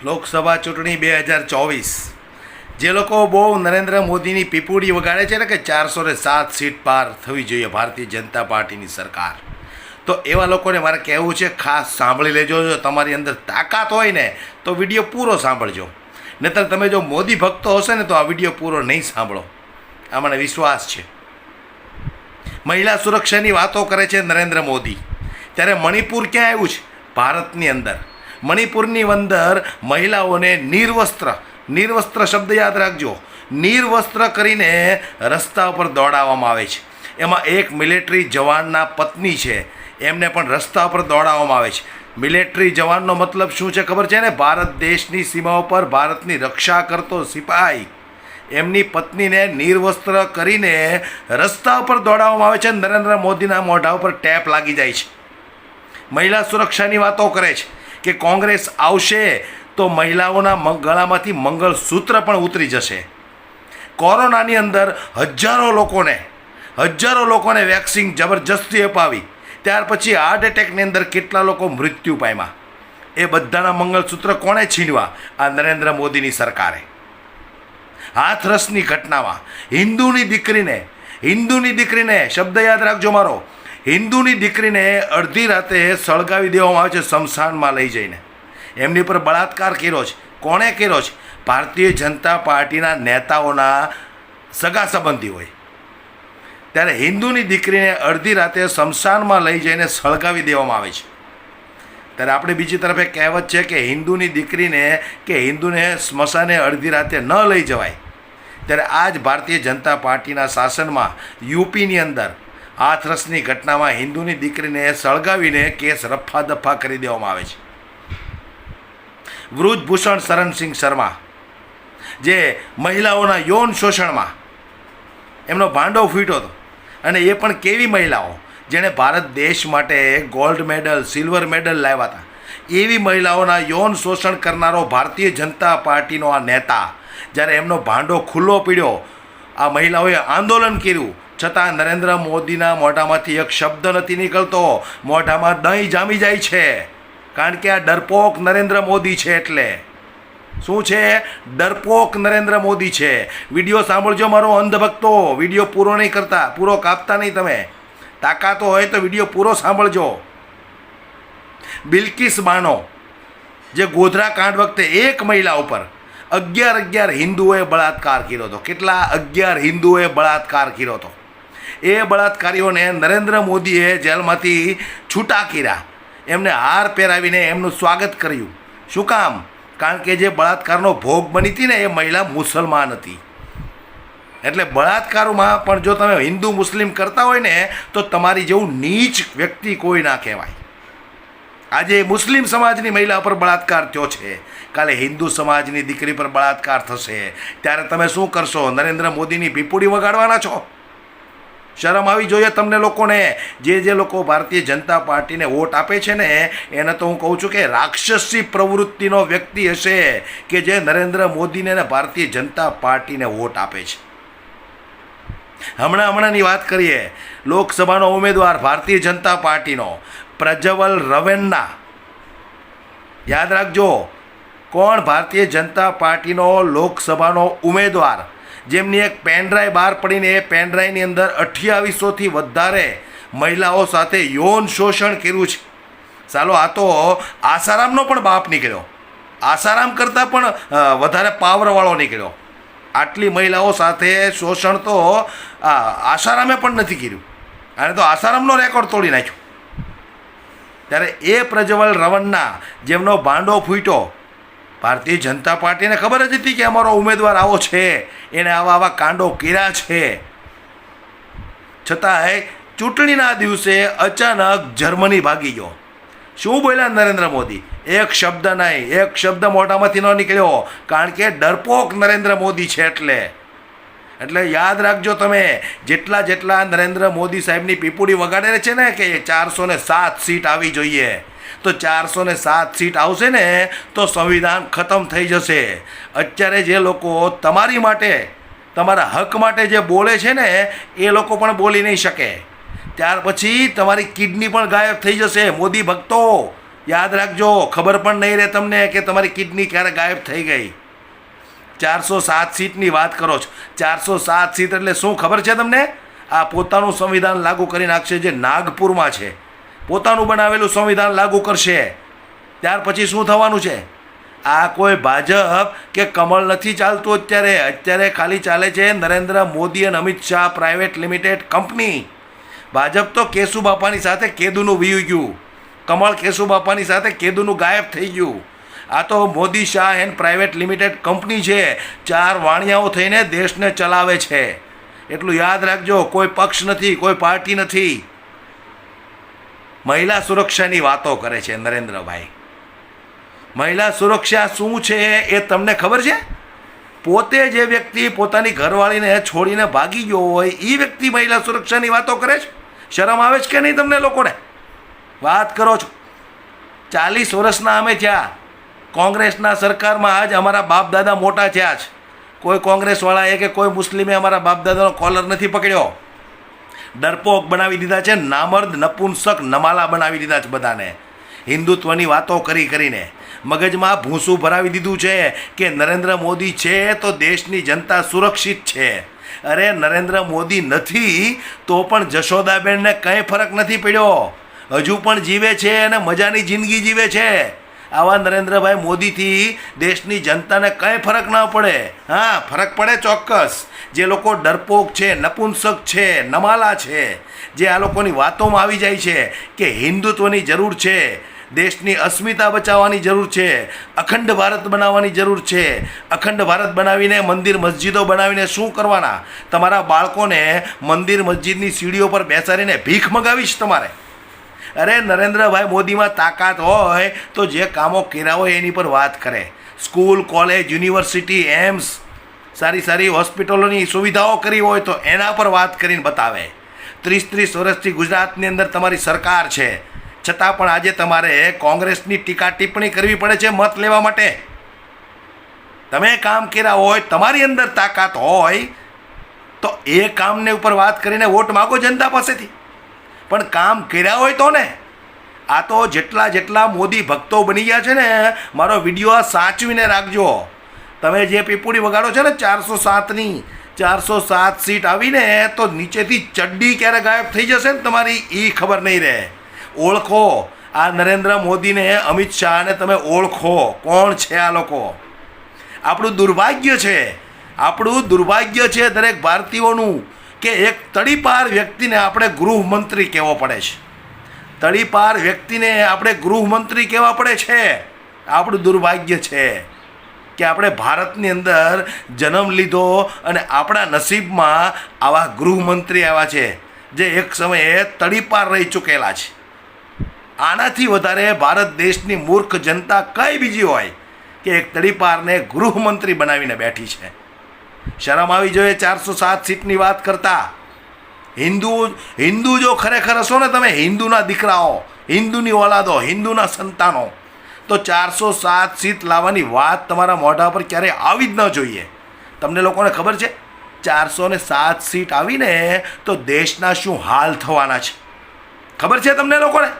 લોકસભા ચૂંટણી 2024 જે લોકો બહુ નરેન્દ્ર મોદીની પીપુડી વગાડે છે ને કે 407 સીટ પાર થવી જોઈએ ભારતીય જનતા પાર્ટીની સરકાર, તો એવા લોકોને મારે કહેવું છે ખાસ સાંભળી લેજો. જો તમારી અંદર તાકાત હોય ને તો વિડીયો પૂરો સાંભળજો, નહીંતર તમે જો મોદી ભક્તો હશે ને તો આ વિડીયો પૂરો નહીં સાંભળો. આ મને વિશ્વાસ છે. મહિલા સુરક્ષાની વાતો કરે છે નરેન્દ્ર મોદી, ત્યારે મણિપુર ક્યાં આવ્યું છે? ભારતની અંદર. મણિપુરની અંદર મહિલાઓને નિર્વસ્ત્ર શબ્દ યાદ રાખજો, નિર્વસ્ત્ર કરીને રસ્તા ઉપર દોડાવવામાં આવે છે. એમાં એક મિલિટરી જવાનના પત્ની છે, એમને પણ રસ્તા ઉપર દોડાવવામાં આવે છે. મિલિટરી જવાનનો મતલબ શું છે ખબર છે ને? ભારત દેશની સીમા ઉપર ભારતની રક્ષા કરતો સિપાહી. એમની પત્નીને નિર્વસ્ત્ર કરીને રસ્તા ઉપર દોડાવવામાં આવે છે. નરેન્દ્ર મોદીના મોઢા ઉપર ટેપ લાગી જાય છે. મહિલા સુરક્ષાની વાતો કરે છે કે કોંગ્રેસ આવશે તો મહિલાઓના ગળામાંથી મંગળસૂત્ર પણ ઉતરી જશે. કોરોનાની અંદર હજારો લોકોને વેક્સિન જબરજસ્તી અપાવી, ત્યાર પછી હાર્ટ એટેકની અંદર કેટલા લોકો મૃત્યુ પામ્યા. એ બધાના મંગળસૂત્ર કોણે છીનવા? આ નરેન્દ્ર મોદીની સરકારે. હાથરસની ઘટનામાં હિન્દુની દીકરીને શબ્દ યાદ રાખજો મારો, હિન્દુની દીકરીને અડધી રાતે સળગાવી દેવામાં આવે છે સ્મશાનમાં લઈ જઈને. એમની પર બળાત્કાર કર્યો છે. કોણે કર્યો છે? ભારતીય જનતા પાર્ટીના નેતાઓના સગા સંબંધી હોય. ત્યારે હિન્દુની દીકરીને અડધી રાતે સ્મશાનમાં લઈ જઈને સળગાવી દેવામાં આવે છે. ત્યારે આપણે બીજી તરફે કહેવત છે કે હિન્દુની દીકરીને કે હિન્દુને સ્મશાને અડધી રાતે ન લઈ જવાય. ત્યારે આ જ ભારતીય જનતા પાર્ટીના શાસનમાં યુપીની અંદર હાથરસની ઘટનામાં હિન્દુની દીકરીને સળગાવીને કેસ રફા દફા કરી દેવામાં આવે છે. વૃજભૂષણ શરણસિંહ શર્મા જે મહિલાઓના યૌન શોષણમાં એમનો ભાંડો ફૂટ્યો હતો, અને એ પણ કેવી મહિલાઓ જેણે ભારત દેશ માટે ગોલ્ડ મેડલ, સિલ્વર મેડલ લાવ્યા હતા. એવી મહિલાઓના યૌન શોષણ કરનારો ભારતીય જનતા પાર્ટીનો આ નેતા જ્યારે એમનો ભાંડો ખુલ્લો પડ્યો, આ મહિલાઓએ આંદોલન કર્યું, છતાં નરેન્દ્ર મોદીના મોઢામાંથી એક શબ્દ નથી નીકળતો. મોઢામાં દહીં જામી જાય છે, કારણ કે આ ડરપોક નરેન્દ્ર મોદી છે. એટલે શું છે? ડરપોક નરેન્દ્ર મોદી છે. વિડીયો સાંભળજો મારો અંધભક્તો, વિડીયો પૂરો નહીં કરતા, પૂરો કાપતા નહીં. તમે તાકાતો હોય તો વિડીયો પૂરો સાંભળજો. બિલ્કિસ બાનો જે ગોધરા કાંડ વખતે એક મહિલા ઉપર 11 હિન્દુઓએ બળાત્કાર કર્યો હતો. કેટલા? 11 હિન્દુઓએ બળાત્કાર કર્યો હતો. એ બળાત્કારીઓને નરેન્દ્ર મોદીએ જેલમાંથી છૂટા કર્યા, એમને હાર પહેરાવીને એમનું સ્વાગત કર્યું. શું કામ? કારણ કે જે બળાત્કારનો ભોગ બની હતી ને એ મહિલા મુસલમાન હતી. એટલે બળાત્કારોમાં પણ જો તમે હિન્દુ મુસ્લિમ કરતા હોય ને તો તમારી જેવું નીચ વ્યક્તિ કોઈ ના કહેવાય. આજે મુસ્લિમ સમાજની મહિલા પર બળાત્કાર થયો છે, કાલે હિન્દુ સમાજની દીકરી પર બળાત્કાર થશે, ત્યારે તમે શું કરશો? નરેન્દ્ર મોદીની પીપુડી વગાડવાના છો? શરમ આવી જોઈએ તમને લોકોને. જે લોકો ભારતીય જનતા પાર્ટીને વોટ આપે છે ને એને તો હું કહું છું કે રાક્ષસી પ્રવૃત્તિનો વ્યક્તિ હશે કે જે નરેન્દ્ર મોદીને અને ભારતીય જનતા પાર્ટીને વોટ આપે છે. હમણાંની વાત કરીએ, લોકસભાનો ઉમેદવાર ભારતીય જનતા પાર્ટીનો પ્રજ્વલ રવેન્ના. યાદ રાખજો, કોણ? ભારતીય જનતા પાર્ટીનો લોકસભાનો ઉમેદવાર, જેમની એક પેનડ્રાઈવ બહાર પડીને એ પેનડ્રાઈવની અંદર 2800થી વધારે મહિલાઓ સાથે યૌન શોષણ કર્યું છે. ચાલો, આ તો આસારામનો પણ બાપ નીકળ્યો, આસારામ કરતાં પણ વધારે પાવરવાળો નીકળ્યો. આટલી મહિલાઓ સાથે શોષણ તો આસારામે પણ નથી કર્યું, અને તો આસારામનો રેકોર્ડ તોડી નાખ્યો. ત્યારે એ પ્રજ્વલ રવન્ના જેમનો ભાંડો ફૂટ્યો, ભારતીય જનતા પાર્ટીને ખબર જ હતી કે અમારો ઉમેદવાર આવો છે, એને આવા કાંડો કર્યા છે, છતાંય ચૂંટણીના દિવસે અચાનક જર્મની ભાગી ગયો. શું બોલ્યા નરેન્દ્ર મોદી? એક શબ્દ નહીં, એક શબ્દ મોઢામાંથી ન નીકળ્યો, કારણ કે ડરપોક નરેન્દ્ર મોદી છે. એટલે યાદ રાખજો તમે, જેટલા નરેન્દ્ર મોદી સાહેબની પીપુડી વગાડે છે ને કે 407 સીટ આવી જોઈએ, તો 407 સીટ આવશે ને તો સંવિધાન ખતમ થઈ જશે. અત્યારે જે લોકો તમારી માટે, તમારા હક માટે જે બોલે છે ને એ લોકો પણ બોલી નહીં શકે. ત્યાર પછી તમારી કિડની પણ ગાયબ થઈ જશે. મોદી ભક્તો, યાદ રાખજો, ખબર પણ નહીં રહે તમને કે તમારી કિડની ક્યારે ગાયબ થઈ ગઈ. 407 સીટની વાત કરો છો. 407 સીટ એટલે શું ખબર છે તમને? આ પોતાનું સંવિધાન લાગુ કરી નાખશે, જે નાગપુરમાં છે. પોતાનું બનાવેલું સંવિધાન લાગુ કરશે. ત્યાર પછી શું થવાનું છે? આ કોઈ ભાજપ કે કમળ નથી ચાલતું અત્યારે ખાલી ચાલે છે નરેન્દ્ર મોદી અને Amit Shah private limited company. Bhajap તો કેશુબાપાની સાથે કેદુનું વીયું ગયું. કમળ કેશુબાપાની સાથે કેદુનું ગાયબ થઈ ગયું. આ તો Modi Shah and private limited company છે. 4 વાણિયાઓ થઈને દેશને ચલાવે છે. એટલું યાદ રાખજો. કોઈ પક્ષ નથી, કોઈ પાર્ટી નથી. મહિલા સુરક્ષાની વાતો કરે છે નરેન્દ્રભાઈ. મહિલા સુરક્ષા શું છે એ તમને ખબર છે? પોતે જે વ્યક્તિ પોતાની ઘરવાળીને છોડીને ભાગી ગયો હોય એ વ્યક્તિ મહિલા સુરક્ષાની વાતો કરે છે. શરમ આવે છે કે નહીં તમને લોકોને? વાત કરો છો. 40 વર્ષના અમે થયા કોંગ્રેસના સરકારમાં. આજ અમારા બાપ દાદા મોટા થયા છે. કોઈ કોંગ્રેસવાળાએ કે કોઈ મુસ્લિમે અમારા બાપ દાદાનો કોલર નથી પકડ્યો. ડરપોક બનાવી દીધા છે, નામર્દ નપુંસક નમાલા બનાવી દીધા છે બધાને. હિન્દુત્વની વાતો કરીને મગજમાં ભૂસું ભરાવી દીધું છે કે નરેન્દ્ર મોદી છે તો દેશની જનતા સુરક્ષિત છે. અરે નરેન્દ્ર મોદી નથી તો પણ જશોદાબેનને કંઈ ફરક નથી પડ્યો. હજુ પણ જીવે છે અને મજાની જિંદગી જીવે છે. આવા નરેન્દ્રભાઈ મોદીથી દેશની જનતાને કંઈ ફરક ના પડે. હા, ફરક પડે ચોક્કસ. જે લોકો ડરપોક છે, નપુંસક છે, નમાલા છે, જે આ લોકોની વાતોમાં આવી જાય છે કે હિન્દુત્વની જરૂર છે, દેશની અસ્મિતા બચાવવાની જરૂર છે, અખંડ ભારત બનાવવાની જરૂર છે. અખંડ ભારત બનાવીને મંદિર મસ્જિદો બનાવીને શું કરવાના? તમારા બાળકોને મંદિર મસ્જિદની સીડીઓ પર બેસાડીને ભીખ મગાવીશ તમારે? અરે નરેન્દ્રભાઈ મોદીમાં તાકાત હોય તો જે કામો કર્યા હોય એની પર વાત કરે. સ્કૂલ, કોલેજ, યુનિવર્સિટી, એમ્સ, સારી હોસ્પિટલોની સુવિધાઓ કરી હોય તો એના પર વાત કરીને બતાવે. 30 વર્ષથી ગુજરાતની અંદર તમારી સરકાર છે, છતાં પણ આજે તમારે કોંગ્રેસની ટીકા ટિપ્પણી કરવી પડે છે મત લેવા માટે. તમે કામ કર્યા હોય, તમારી અંદર તાકાત હોય તો એ કામને ઉપર વાત કરીને વોટ માગો જનતા પાસેથી. પણ કામ કર્યા હોય તો ને. આ તો જેટલા મોદી ભક્તો બની ગયા છે ને, મારો વિડીયો સાચવીને રાખજો. તમે જે પીપુડી વગાડો છો ને 407ની 407 સીટ આવીને તો નીચેથી ચડ્ડી ક્યારે ગાયબ થઈ જશે ને તમારી એ ખબર નહીં રહે. ઓળખો આ નરેન્દ્ર મોદીને, અમિત શાહને તમે ઓળખો કોણ છે આ લોકો. આપણું દુર્ભાગ્ય છે દરેક ભારતીયોનું કે એક તડીપાર વ્યક્તિને આપણે ગૃહમંત્રી કહેવો પડે છે. તડીપાર વ્યક્તિને આપણે ગૃહમંત્રી કહેવા પડે છે. આપણું દુર્ભાગ્ય છે કે આપણે ભારતની અંદર જન્મ લીધો અને આપણા નસીબમાં આવા ગૃહમંત્રી આવ્યા છે જે એક સમયે તડીપાર રહી ચૂકેલા છે. આનાથી વધારે ભારત દેશની મૂર્ખ જનતા કઈ બીજી હોય કે એક તડીપારને ગૃહમંત્રી બનાવીને બેઠી છે. શરમ આવી જોઈએ 407 સીટની વાત કરતા. હિન્દુ જો ખરેખર હશો ને તમે, હિન્દુના દીકરાઓ, હિન્દુની ઓલાદો, હિન્દુના સંતાનો, તો 407 સીટ લાવવાની વાત તમારા મોઢા પર ક્યારેય આવી જ ન જોઈએ. તમને લોકોને ખબર છે 407 સીટ આવીને તો દેશના શું હાલ થવાના છે? ખબર છે તમને લોકોને?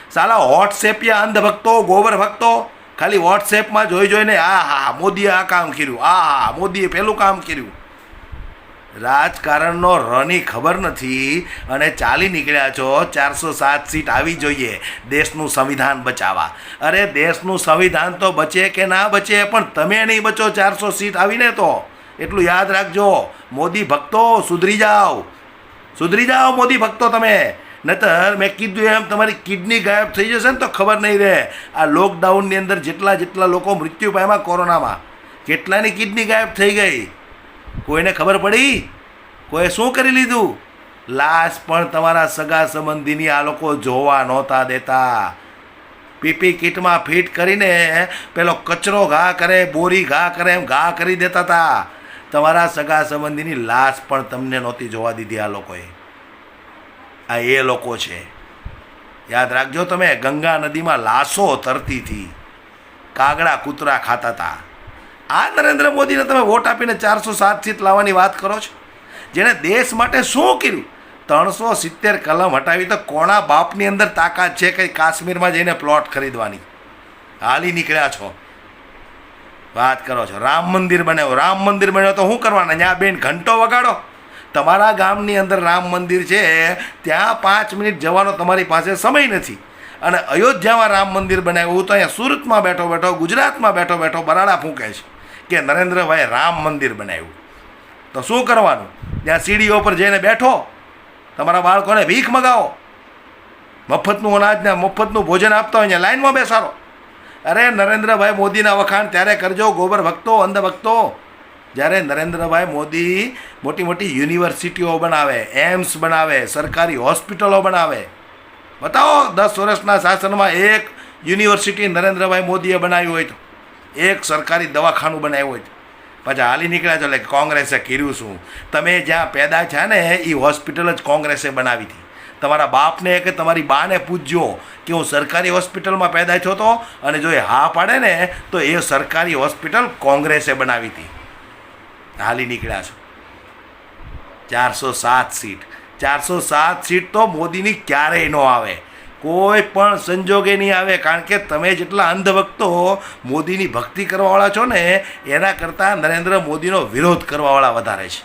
સાલા વોટ્સએપિયા અંધભક્તો, ગોબર ભક્તો ખાલી વોટ્સએપમાં જોઈને હા મોદીએ આ કામ કર્યું, મોદીએ પેલું કામ કર્યું. રાજકારણનોરની ખબર નથી અને ચાલી નીકળ્યા છો 407 સીટ આવી જોઈએ દેશનું સંવિધાન બચાવવા. અરે દેશનું સંવિધાન તો બચે કે ના બચે, પણ તમે નહીં બચો 400 સીટ આવીને તો. એટલું યાદ રાખજો મોદી ભક્તો, સુધરી જાઓ મોદી ભક્તો તમે. નહીતર મેં કીધું એમ તમારી કિડની ગાયબ થઈ જશે ને તો ખબર નહીં રહે. આ લોકડાઉનની અંદર જેટલા લોકો મૃત્યુ પામ્યા કોરોનામાં, કેટલાની કિડની ગાયબ થઈ ગઈ કોઈને ખબર પડી? કોઈ શું કરી લીધું? લાશ પણ તમારા સગા સંબંધીની આ લોકો જોવા નહોતા દેતા. પીપી કિટમાં ફિટ કરીને પેલો કચરો ઘા કરે, બોરી ઘા કરે એમ ઘા કરી દેતા હતા. તમારા સગા સંબંધીની લાશ પણ તમને નહોતી જોવા દીધી આ લોકોએ. આ એ લોકો છે. યાદ રાખજો તમે. ગંગા નદીમાં લાશો તરતી હતી, કાગડા કૂતરા ખાતા હતા. આ નરેન્દ્ર મોદીને તમે વોટ આપીને 407 સીટ લાવવાની વાત કરો છો, જેણે દેશ માટે શું કર્યું? 370 કલમ હટાવી તો કોણા બાપની અંદર તાકાત છે કે કાશ્મીરમાં જઈને પ્લોટ ખરીદવાની? હાલી નીકળ્યા છો, વાત કરો છો. રામ મંદિર બનાવ્યો તો શું કરવાના? ત્યાં બેન ઘંટો વગાડો. તમારા ગામની અંદર રામ મંદિર છે, ત્યાં 5 મિનિટ જવાનો તમારી પાસે સમય નથી. અને અયોધ્યામાં રામ મંદિર બનાવ્યું તો અહીંયા સુરતમાં બેઠો બેઠો, ગુજરાતમાં બેઠો બેઠો બરાડા ફૂંકે છે કે નરેન્દ્રભાઈ રામ મંદિર બનાવ્યું. તો શું કરવાનું? ત્યાં સીડીઓ પર જઈને બેઠો, તમારા બાળકોને ભીખ મગાવો, મફતનું અનાજને મફતનું ભોજન આપતા હોય અહીંયા લાઈનમાં બેસાડો. અરે નરેન્દ્રભાઈ મોદીના વખાણ ત્યારે કરજો, ગોબર ભક્તો, અંધ ભક્તો. જ્યારે નરેન્દ્રભાઈ મોદી મોટી મોટી યુનિવર્સિટીઓ બનાવે, એમ્સ બનાવે, સરકારી હોસ્પિટલો બનાવે, બતાવો 10 વર્ષના શાસનમાં એક યુનિવર્સિટી નરેન્દ્રભાઈ મોદીએ બનાવ્યું હોય તો, એક સરકારી દવાખાનું બનાવ્યું હોય તો. પાછા હાલી નીકળ્યા છો એટલે કોંગ્રેસે કર્યું શું? તમે જ્યાં પેદા થયા ને એ હોસ્પિટલ જ કોંગ્રેસે બનાવી હતી. તમારા બાપને કે તમારી બાને પૂછજો કે હું સરકારી હોસ્પિટલમાં પેદા થયો હતો, અને જો એ હા પાડે ને તો એ સરકારી હોસ્પિટલ કોંગ્રેસે બનાવી હતી. હાલી નીકળ્યા છો. 407 સીટ, 407 સીટ તો મોદીની ક્યારેય ન આવે, કોઈ પણ સંજોગે નહીં આવે. કારણ કે તમે જેટલા અંધભક્તો મોદીની ભક્તિ કરવાવાળા છો ને, એના કરતાં નરેન્દ્ર મોદીનો વિરોધ કરવાવાળા વધારે છે.